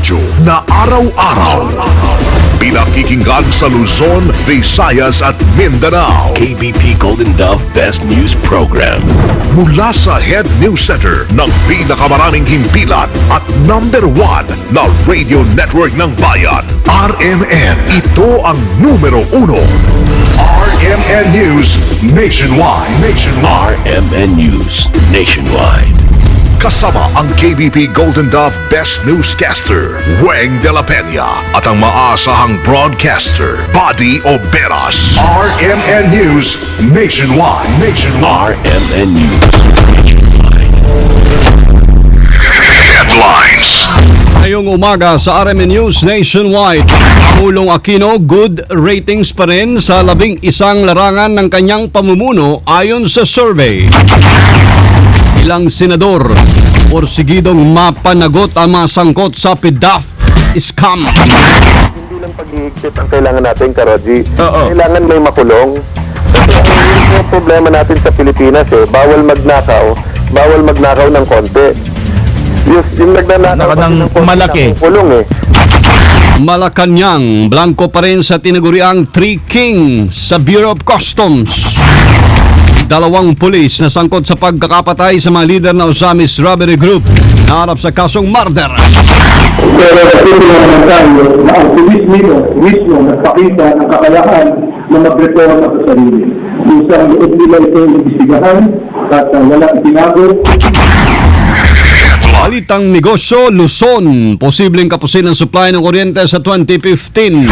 radyo na araw-araw pinakikinggan sa Luzon, Visayas at Mindanao. KBP Golden Dove Best News Program. Mula sa Head News Center ng pinakamaraming himpilan at number 1 na radio network ng bayan, RMN. Ito ang numero 1. RMN News Nationwide. RMN News Nationwide. Kasama ang KBP Golden Dove Best Newscaster, Weng de la Peña, at ang maasahang broadcaster, Buddy Oberas. RMN News Nationwide. RMN News Headlines. Ngayong umaga sa RMN News Nationwide, Pangulong Aquino good ratings pa rin sa 11 larangan ng kanyang pamumuno ayon sa survey. Ilang senador porsigidong mapanagot ang mga sangkot sa PDAF scam. Hindi lang pag-iigpit ang kailangan natin, Karoji. Kailangan may makulong. Kasi ang problema natin sa Pilipinas, bawal magnakaw ng konti. Yung nagnanakaw ng malaki. Kulong Malacanang, blanco pa rin sa tinaguriang Three King sa Bureau of Customs. 2 pulis na sangkot sa pagkakapatay sa mga lider ng Osamis Robbery Group na harap sa kasong murder. Pero patuloy naman tayo na ang pulis mismo nagpakita ng kakayahan na magreforma sa sarili. Minsan loob nila ito imbestigahan at wala itinago. Balitang negosyo, Luzon. Posibleng kapusin ang supply ng kuryente sa 2015.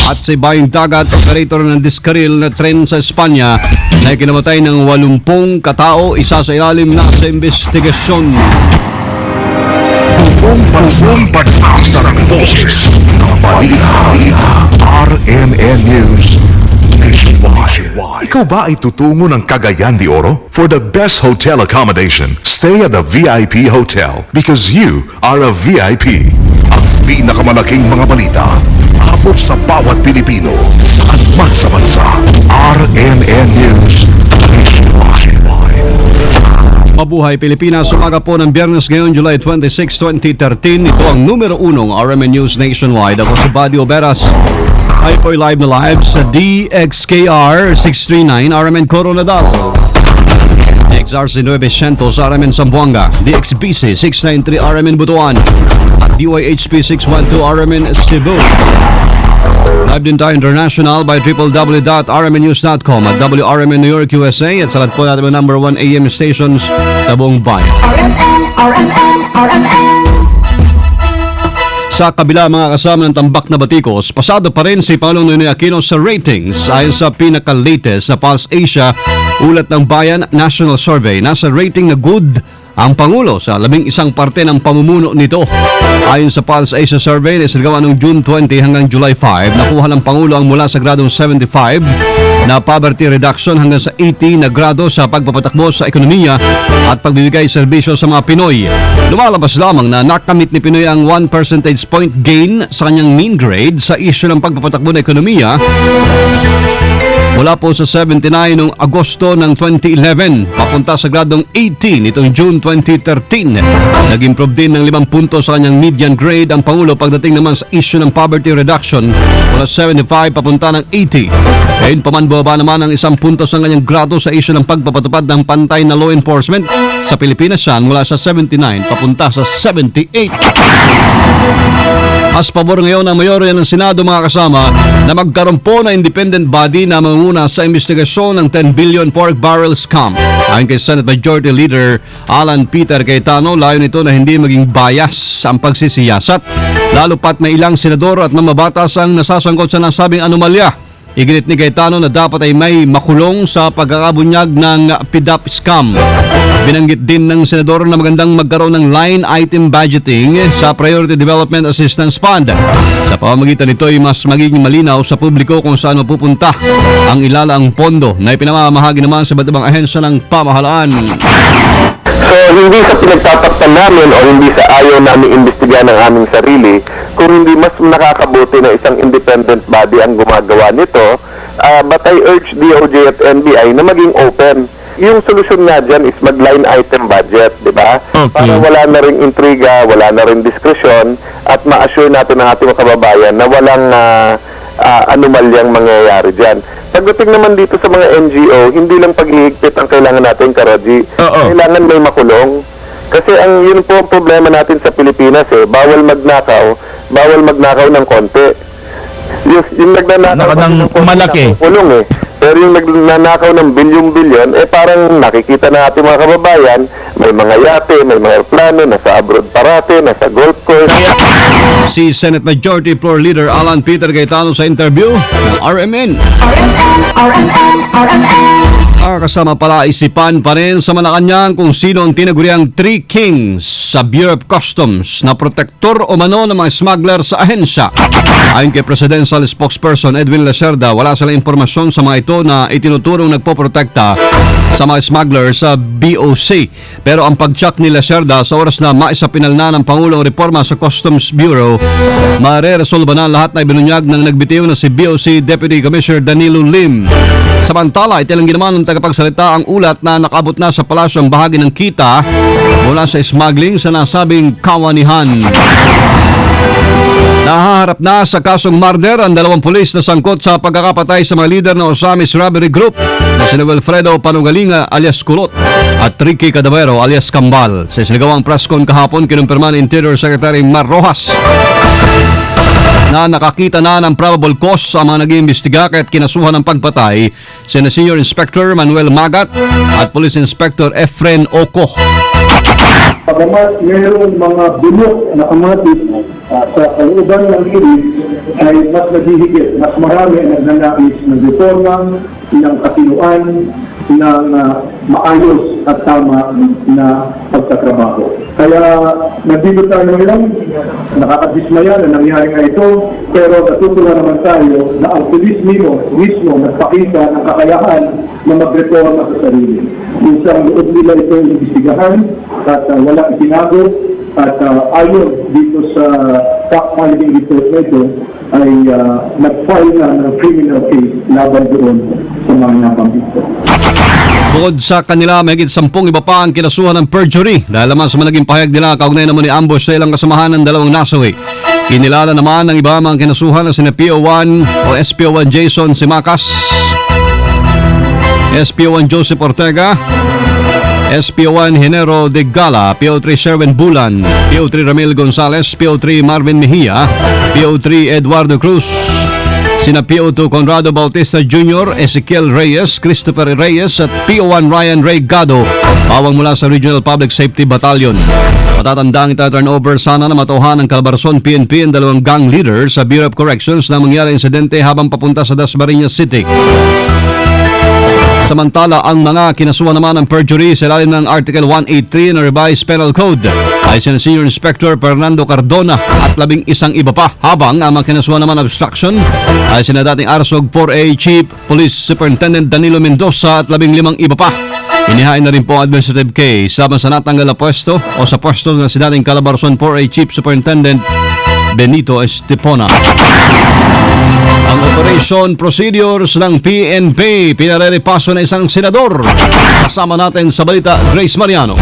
At sa ibayong dagat, operator ng diskaril na tren sa Espanya na ikinamatay ng 80 katao, isa sa ilalim na sa investigasyon. Buong pagsasarang boses ng balita. RMN News Nationwide. Ikaw ba ay tutungo ng Cagayan de Oro? For the best hotel accommodation, stay at the VIP Hotel because you are a VIP. Ang pinakamalaking mga balita, abot sa bawat Pilipino, saan man sa bansa. RMN News Nationwide. Mabuhay Pilipinas, umaga po ng Biyernes ngayon, July 26, 2013. Ito ang numero 1 RMN News Nationwide. Ako si Buddy Oberas. Ay po live na live sa DXKR 639 RMN Coronadal, DXRC 900 RMN Zamboanga, DXBC 693 RMN Butuan, at DYHP 612 RMN Cebu. Live din tayo international by www.rmnews.com at WRMN New York, USA, at sa lahat po natin number 1 AM stations sa buong bayan. RMN. Sa kabila mga kasama ng tambak na batikos, pasado pa rin si Pangulong Noynoy Aquino sa ratings. Ayon sa pinaka-latest na Pulse Asia Ulat ng Bayan National Survey, nasa rating na good ang Pangulo sa 11 parte ng pamumuno nito. Ayon sa Pulse Asia Survey na isinagawa noong June 20 hanggang July 5, nakuha ng Pangulo ang mula sa gradong 75 na poverty reduction hanggang sa 80 na grado sa pagpapatakbo sa ekonomiya at pagbibigay serbisyo sa mga Pinoy. Lumalabas lamang na nakamit ni Pinoy ang 1 percentage point gain sa kanyang mean grade sa isyu ng pagpapatakbo ng ekonomiya mula po sa 79 noong Agosto ng 2011 papunta sa gradong 18 nitong June 2013. Nag-improve din ng 5 puntos sa kanyang median grade ang Pangulo pagdating naman sa issue ng poverty reduction mula 75 papunta ng 80. Ngayon paman bumaba naman ang 1 puntos sa kanyang grado sa issue ng pagpapatupad ng pantay na law enforcement sa Pilipinas yan mula sa 79 papunta sa 78. Mas pabor ngayon ang mayorya ng Senado mga kasama na magkaroon po na independent body na manguna sa investigasyon ng 10 billion pork barrel scam. Ayon kay Senate Majority Leader Alan Peter Cayetano, layon nito na hindi maging bias ang pagsisiyasat, lalo pat may ilang senador at mamabatas ang nasasangkot sa nasabing anomalya. Iginit ni Cayetano na dapat ay may makulong sa pagkakabunyag ng PDAP scam. Binanggit din ng senador na magandang magkaroon ng line item budgeting sa Priority Development Assistance Fund. Sa pamamagitan nito ay mas magiging malinaw sa publiko kung saan mapupunta ang ilalaang pondo na ipinamamahagi naman sa iba't ibang ahensya ng pamahalaan. So, hindi sa pinagtatakpan namin o hindi sa ayaw namin imbestigahan ng aming sarili, kung hindi mas nakakabuti na isang independent body ang gumagawa nito, but I urge DOJ at NBI na maging open. Yung solusyon nga dyan is mag-line item budget, di ba? Okay. Para wala na rin intriga, wala na rin diskresyon, at ma-assure natin ang ating mga kababayan na walang anomalyang mangyayari dyan. Pagdating naman dito sa mga NGO, hindi lang paghihigpit ang kailangan natin, Karoji. Kailangan may makulong. Kasi yun po ang problema natin sa Pilipinas bawal magnakaw ng konti. Yung nagnanakaw ng malaki. Kulong Pero yung nagnanakaw ng bilyon-bilyon, parang nakikita na ating mga kababayan, may mga yate, may mga aeroplano, nasa abroad parate, nasa golf course. Si Senate Majority Floor Leader Alan Peter Cayetano sa interview ng RMN. Kasama pala isipan pa rin sa Malacanang kung sino ang tinaguriang Three Kings sa Bureau of Customs na protektor o mano ng mga smuggler sa ahensya. Ayon kay Presidential Spokesperson Edwin Lacerda, wala silang impormasyon sa mga ito na itinuturong nagpoprotekta sa mga smuggler sa BOC. Pero ang pag-check ni Lacerda sa oras na maisapinal na ng Pangulong reforma sa Customs Bureau, mareresolba na lahat na ibinunyag ng nagbitiw na si BOC Deputy Commissioner Danilo Lim. Samantala, itilang ginawa ng tagapagsalita ang ulat na nakabot na sa palasyo ang bahagi ng kita mula sa smuggling sa nasabing kawanihan. Nahaharap na sa kasong murder ang 2 pulis na sangkot sa pagkakapatay sa mga lider ng Osamis Robbery Group na sina Wilfredo Panugalinga alias Kulot at Ricky Cadavero alias Kambal. Sa isinagawang press con kahapon, kinumpirma ni Interior Secretary Mar Rojas na nakakita na ng probable cause sa mga nag-iimbestiga kaya't kinasuhan ng pagpatay sina Senior Inspector Manuel Magat at Police Inspector Efren Oco. Pagamat mayroong mga bulok na kamatis sa kalooban ng iris ay mas naghihigit, mas marami ang nagnanais ng reforma, ng katinuan, ng maayos at tama na pagtatrabaho. Kaya nandito tayo ngayon, nakakadismaya na nangyari nga ito, pero natutuwa naman tayo na ang pulis mismo nagpakita ng kakayahan na magreforma sa sarili. Minsan loob nila ito yung imbestigahan at walang itinago at ayon dito sa fact-finding report na ito ay nag-file na ng criminal case laban doon sa mga nabanggit. Bukod sa kanila, mahigit 10 iba pa ang kinasuhan ng perjury dahil naman sa naging pahayag nila kaugnay naman ni ambush sa ilang kasamahan ng 2 nasawi. Kinilala naman ng iba mga kinasuhan na sina PO1 o SPO1 Jason Simacas, SPO1 Joseph Ortega, SPO1 Henero de Gala, PO3 Sherwin Bulan, PO3 Ramil Gonzales, PO3 Marvin Mejia, PO3 Eduardo Cruz, sina PO2 Conrado Bautista Jr., Ezekiel Reyes, Christopher Reyes at PO1 Ryan Ray Gado, bawang mula sa Regional Public Safety Battalion. Matatandang ita-turnover sana na matuhan ng Calabarzon PNP ang 2 gang leaders sa Bureau of Corrections na mangyari insidente habang papunta sa Dasmariñas City. Samantala, ang mga kinasuhan naman ng perjury sa ilalim ng Article 183 ng Revised Penal Code ay sina Senior Inspector Fernando Cardona at 11 iba pa, habang ang mga kinasuhan naman obstruction ay sina dating ARSOG 4A Chief Police Superintendent Danilo Mendoza at 15 iba pa. Inihain na rin po ang administrative case laban sa natanggal na pwesto o sa pwesto na si dating Calabarzon 4A Chief Superintendent Benito Estepona. Ang operation procedures ng PNP pinareripaso na isang senador. Kasama natin sa balita, Grace Mariano.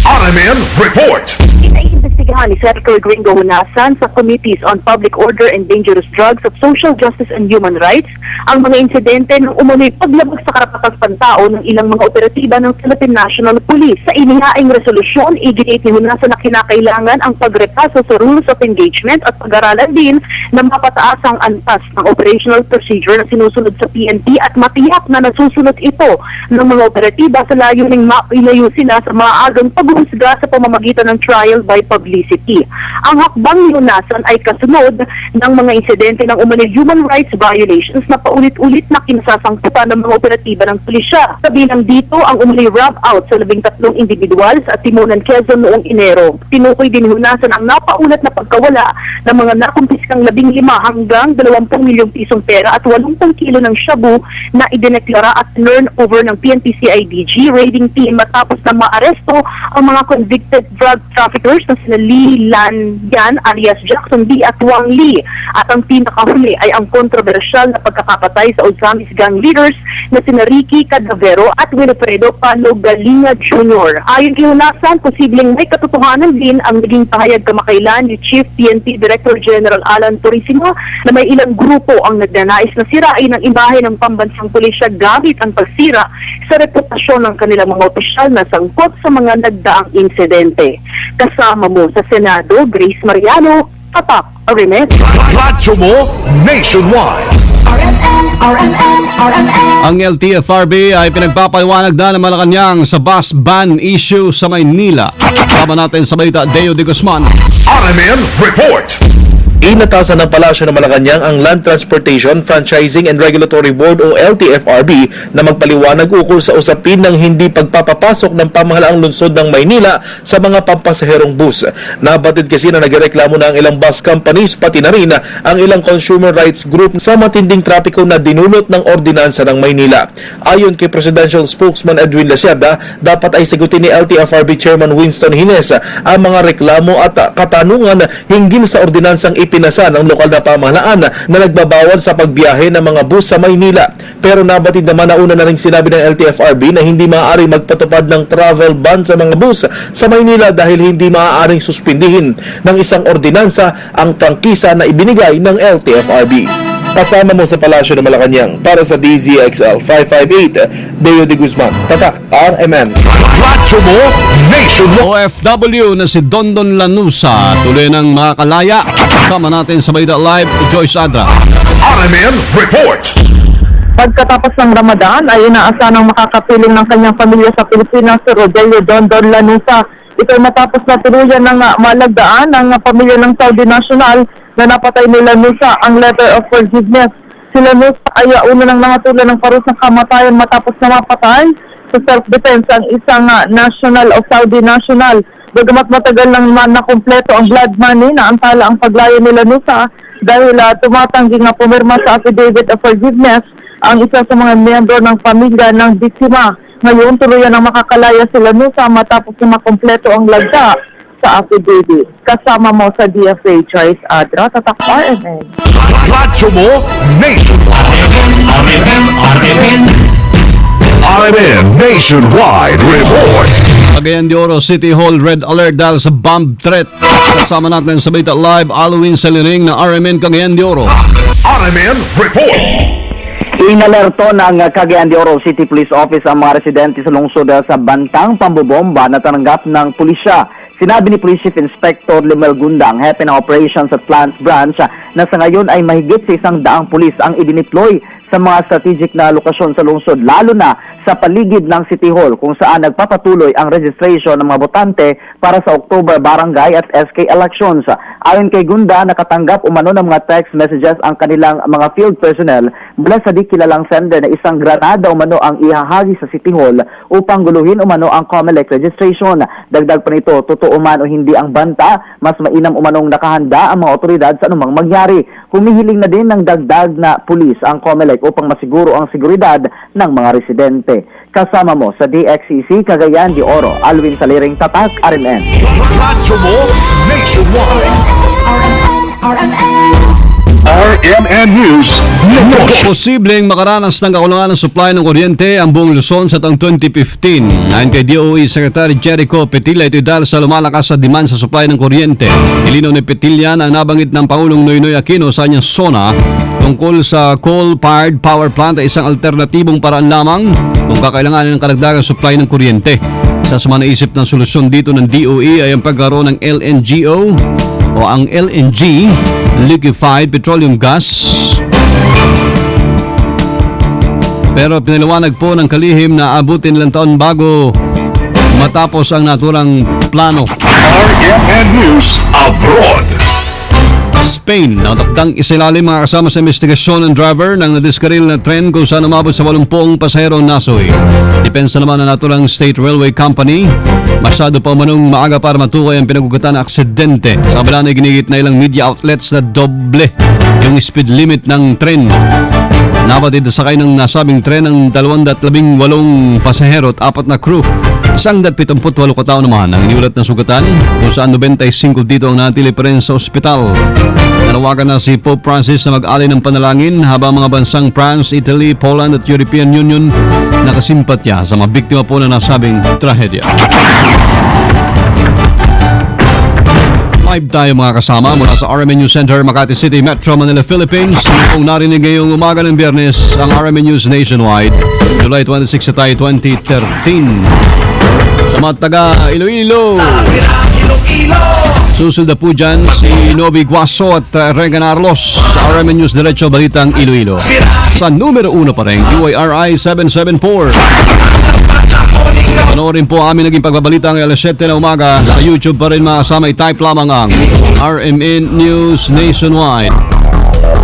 RMN Report! Inaimbestigahan ni Senator Gringo Hunasan sa Committees on Public Order and Dangerous Drugs of Social Justice and Human Rights ang mga insidente ng umunoy paglabag sa karapatang pantao ng ilang mga operatiba ng Philippine National Police. Sa inihaing resolusyon, iginit ni Hunasan na kinakailangan ang pagrepaso sa rules of engagement at pag-aralan din na mapataas ang antas ng operational procedure na sinusunod sa PNP at matiyak na nasusunod ito ng mga operatiba sa layuning mailayo sila sa maagang paghusga sa pamamagitan ng trial by publicity. Ang hakbang ni Hunasan ay kasunod ng mga insidente ng umunoy human rights violations na paulit-ulit na kinasasangkutan ng mga operatiba ng pulisya. Kabilang dito ang umunoy rob out sa 13 individuals at Timonan, Quezon noong Enero. Tinukoy din ni Hunasan ang napaulat na pagkawala ng mga nakumpiskang 15 hanggang 20 milyong pisong pera at 80 kilo ng shabu na idineklara at learn over ng PNP-CIDG raiding team matapos na maaresto ang mga convicted drug traffickers na sina Lee Lan Yan alias Jackson Lee at Wang Lee. At ang pinakahuli ay ang kontrobersyal na pagkakapatay sa Ozamis gang leaders na sina Ricky Cadavero at Wilfredo Palogalinga Jr. Ayon kay Hunasan, posibleng may katotohanan din ang naging pahayag kamakailan ni Chief PNP Director General Alan Torresino na may ilang grupo ang nagnanais na sirain ang imahe ng pambansang pulisya gamit ang pagsira sa reputasyon ng kanilang mga opisyal na sangkot sa mga nagdaang insidente. Kasama mo sa Senado, Grace Mariano, Tatak Arimet. Radyo mo nationwide. Ang LTFRB ay pinagpapaliwanag na ng Malacanang sa bus ban issue sa Maynila. Kasama natin sa balita, Deo de Guzman. RMN Report. Inatasan ng Palasyo ng Malacanang ang Land Transportation, Franchising and Regulatory Board o LTFRB na magpaliwanag ukol sa usapin ng hindi pagpapapasok ng pamahalaang lungsod ng Maynila sa mga pampasaherong bus. Nabatid kasi na nagreklamo na ang ilang bus companies pati na rin ang ilang consumer rights group sa matinding trapiko na dinulot ng ordinansa ng Maynila. Ayon kay Presidential Spokesman Edwin Lacerda, dapat ay sagutin ni LTFRB Chairman Winston Hines ang mga reklamo at katanungan hinggil sa ordinansang pinasa ng lokal na pamahalaan na nagbabawal sa pagbiyahe ng mga bus sa Maynila. Pero nabatid naman na una na rin sinabi ng LTFRB na hindi maaari magpatupad ng travel ban sa mga bus sa Maynila dahil hindi maaaring suspindihin ng isang ordinansa ang prangkisa na ibinigay ng LTFRB. Kasama mo sa Palasyo ng Malacanang para sa DZXL 558, Deo de Guzman, Tatak, RMN. Radyo mo nationwide. OFW na si Dondon Lanusa tuloy ng makakalaya. Kasama natin sa balita live, Joyce Adra. RMN Report. Pagkatapos ng Ramadan ay inaasanang makakapiling ng kanyang pamilya sa Pilipinas si Rogelio Dondon Lanusa. Ito ay matapos na tuluyan ng malagdaan ng pamilya ng Saudi National na napatay ni Lanusa ang letter of forgiveness. Si Lanusa ay una ng nangatulan ng parusang kamatayan matapos na mapatay sa self-defense ang isang national o Saudi national. Bagamat matagal lang naman na kumpleto ang blood money na antala ang paglayo ni Lanusa dahil tumatanggi nga pumirma sa affidavit of forgiveness ang isa sa mga miyembro ng pamilya ng biktima. Ngayon, tuluyan ang makakalaya si Lanusa matapos na makumpleto ang lagda sa affidavit. Kasama mo sa DFA, Joyce Adra, Tatak RMN. Radyo mo nationwide. RMN Nationwide Report. Cagayan de Oro City Hall Red Alert dahil sa bomb threat. Kasama natin sa balita live, Halloween Saliring na RMN Cagayan de Oro. RMN Report. Inalerto ng Cagayan de Oro City Police Office ang mga residente sa lungsod sa bantang pambobomba na tanggap ng pulisya. Sinabi ni Police Chief Inspector Limel Gundang, Hepe ng Operations at Plans Branch, na sa ngayon ay mahigit sa 100 pulis ang idineploy sa mga strategic na lokasyon sa lungsod, lalo na sa paligid ng City Hall kung saan nagpapatuloy ang registration ng mga botante para sa October Barangay at SK elections. Ayon kay Gunda, nakatanggap umano ng mga text messages ang kanilang mga field personnel mula sa di kilalang sender na isang granada umano ang ihahagi sa City Hall upang guluhin umano ang COMELEC registration. Dagdag pa nito, totoo man o hindi ang banta, mas mainam umanong nakahanda ang mga otoridad sa anumang mangyari. Humihiling na din ng dagdag na pulis ang COMELEC upang masiguro ang seguridad ng mga residente. Kasama mo sa DXCC Cagayan de Oro, Alvin Saliring, Tatak, RMN. Radyo mo nationwide. RMN News Network. Posibleng makaranas ng kakulangan ng supply ng kuryente ang buong Luzon sa taong 2015. Ayon kay DOE Secretary Jericho Petilla, ito dahil sa lumalakas sa demand sa supply ng kuryente. Ilinaw ni Petilla ang nabanggit ng Pangulong Noynoy Aquino sa kanyang SONA tungkol sa coal-fired power plant ay isang alternatibong paraan lamang kung kakailanganin ng karagdagang supply ng kuryente. Isa sa mga naisip ng solusyon dito ng DOE ay ang pagkaroon ng LNGO o ang LNG, liquefied petroleum gas. Pero pinaliwanag po ng kalihim na abutin ilang taon bago matapos ang naturang plano. RMN News Abroad. Spain, natakdang isilalim mga kasama sa investigasyon ng driver ng nadiskaril na tren kung saan umabot sa 80 pasahero ang nasoy. Depensa naman ng naturang State Railway Company, masyado pa manong maaga para matukoy ang pinagugatan na aksidente. Sa kabila na ginigit na ilang media outlets na doble yung speed limit ng tren. Nabatid sakay ng nasabing tren ng 218 pasahero at 4 na crew. 178 katao naman ang iniulat na sugatan, kung saan 95 dito ang natili pa rin sa ospital. Nanawagan na si Pope Francis na mag-alay ng panalangin habang mga bansang France, Italy, Poland at European Union nakasimpatya sa mga biktima po na nasabing trahedya. Live tayo mga kasama mula sa RMN News Center, Makati City, Metro Manila, Philippines. Kung narinig ngayong umaga ng Biyernes ang RMN News Nationwide, July 26 sa tayo 2013. Sa mga taga Iloilo, susunod na po dyan si Novi Guaso at Regan Arlos sa RMN News Diretso Balitang Iloilo. Sa numero 1 pa rin, UARI 774. Panoorin po amin naging pagbabalita ng alas 7 na umaga. Sa YouTube pa rin mga kasama, i-type lamang ang RMN News Nationwide.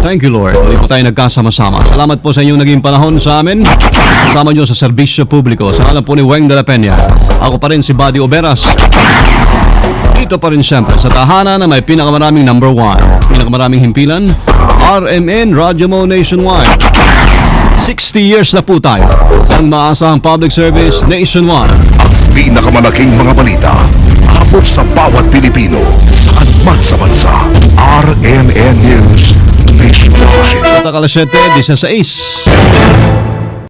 Thank you Lord. Muli po tayo nagkasama-sama. Salamat po sa inyong naging panahon sa amin. Kasama nyo sa serbisyo publiko. Sa alam po ni Weng de la Peña. Ako pa rin si Buddy Oberas. Dito pa rin siyempre sa tahanan na may pinakamaraming number 1. Pinakamaraming himpilan, RMN Radyo Mo Nationwide. 60 years na po tayo ang maasahang public service nationwide. Ang pinakamalaking mga balita abot sa bawat Pilipino saan man sa bansa. RMN News Nationwide. At alas 7, 16.